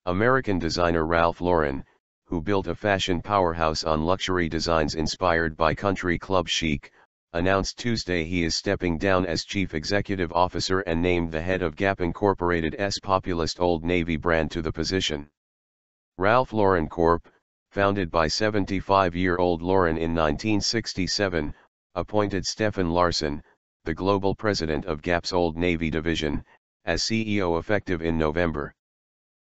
American designer Ralph Lauren, who built a fashion powerhouse on luxury designs inspired by country club chic, announced Tuesday he is stepping down as chief executive officer and named the head of Gap Incorporated's populist Old Navy brand to the position. Ralph Lauren Corp, founded by 75-year-old Lauren in 1967, appointed Stefan Larsson, the global president of Gap's Old Navy division, as CEO effective in November.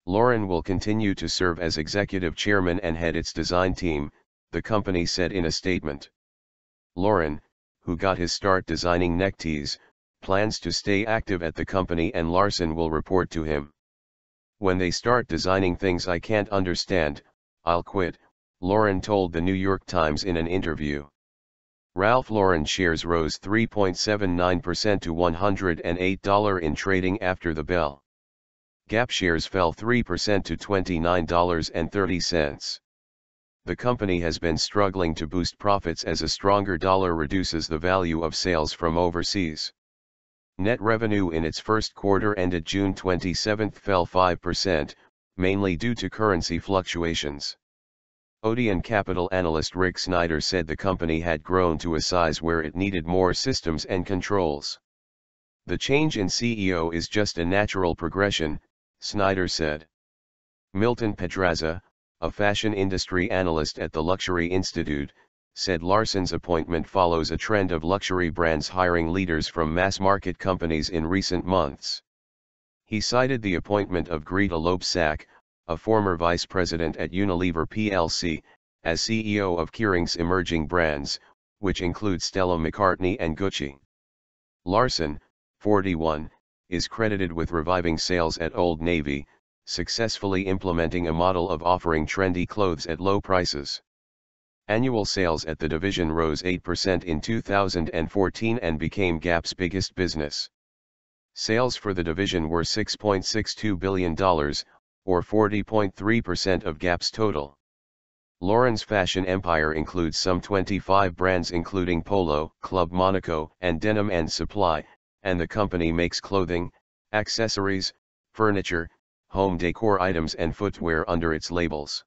Lauren will continue to serve as executive chairman and head its design team, the company said in a statement. Lauren, who got his start designing neckties, plans to stay active at the company and Larsson will report to him. "When they start designing things I can't understand, I'll quit," Lauren told the New York Times in an interview. Ralph Lauren shares rose 3.79% to $108 in trading after the bell. Gap shares fell 3% to $29.30. The company has been struggling to boost profits as a stronger dollar reduces the value of sales from overseas. Net revenue in its first quarter ended June 27 fell 5%, mainly due to currency fluctuations. Odeon Capital analyst Rick Snyder said the company had grown to a size where it needed more systems and controls. "The change in CEO is just a natural progression," Snyder said. Milton Pedraza, a fashion industry analyst at the Luxury Institute, said Larsson's appointment follows a trend of luxury brands hiring leaders from mass-market companies in recent months. He cited the appointment of Greta Loebsack, a former vice president at Unilever plc, as CEO of Kering's emerging brands, which include Stella McCartney and Gucci. Larsson, 41, is credited with reviving sales at Old Navy, successfully implementing a model of offering trendy clothes at low prices. Annual sales at the division rose 8% in 2014 and became Gap's biggest business. Sales for the division were $6.62 billion, or 40.3% of Gap's total. Lauren's fashion empire includes some 25 brands including Polo, Club Monaco, and Denim & Supply, and the company makes clothing, accessories, furniture, home decor items and footwear under its labels.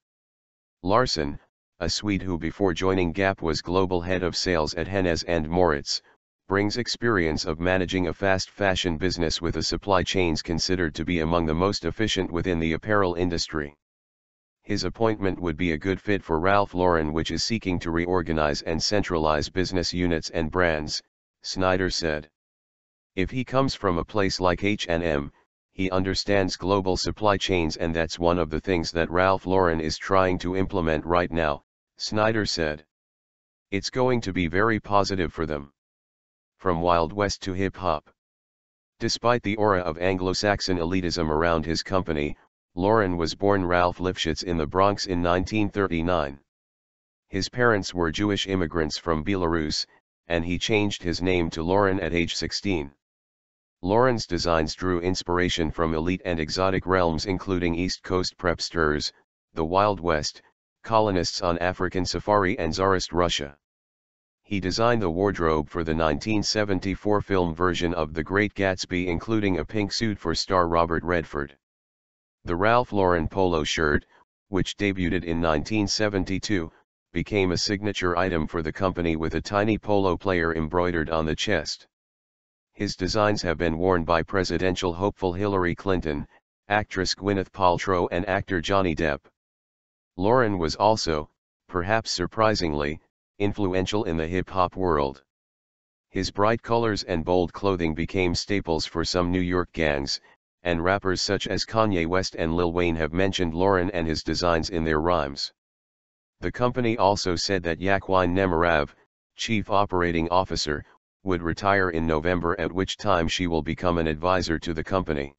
Larsson, a Swede who before joining Gap was global head of sales at Hennes & Mauritz, brings experience of managing a fast fashion business with a supply chains considered to be among the most efficient within the apparel industry. His appointment would be a good fit for Ralph Lauren, which is seeking to reorganize and centralize business units and brands, Snyder said. "If he comes from a place like H&M, he understands global supply chains, and that's one of the things that Ralph Lauren is trying to implement right now," Snyder said. "It's going to be very positive for them. From Wild West to hip-hop." Despite the aura of Anglo-Saxon elitism around his company, Lauren was born Ralph Lifshitz in the Bronx in 1939. His parents were Jewish immigrants from Belarus, and he changed his name to Lauren at age 16. Lauren's designs drew inspiration from elite and exotic realms including East Coast prepsters, the Wild West, colonists on African safari and Tsarist Russia. He designed the wardrobe for the 1974 film version of The Great Gatsby, including a pink suit for star Robert Redford. The Ralph Lauren polo shirt, which debuted in 1972, became a signature item for the company with a tiny polo player embroidered on the chest. His designs have been worn by presidential hopeful Hillary Clinton, actress Gwyneth Paltrow and actor Johnny Depp. Lauren was also, perhaps surprisingly, influential in the hip-hop world. His bright colors and bold clothing became staples for some New York gangs, and rappers such as Kanye West and Lil Wayne have mentioned Lauren and his designs in their rhymes. The company also said that Yaquine Nemarav, chief operating officer, would retire in November, at which time she will become an advisor to the company.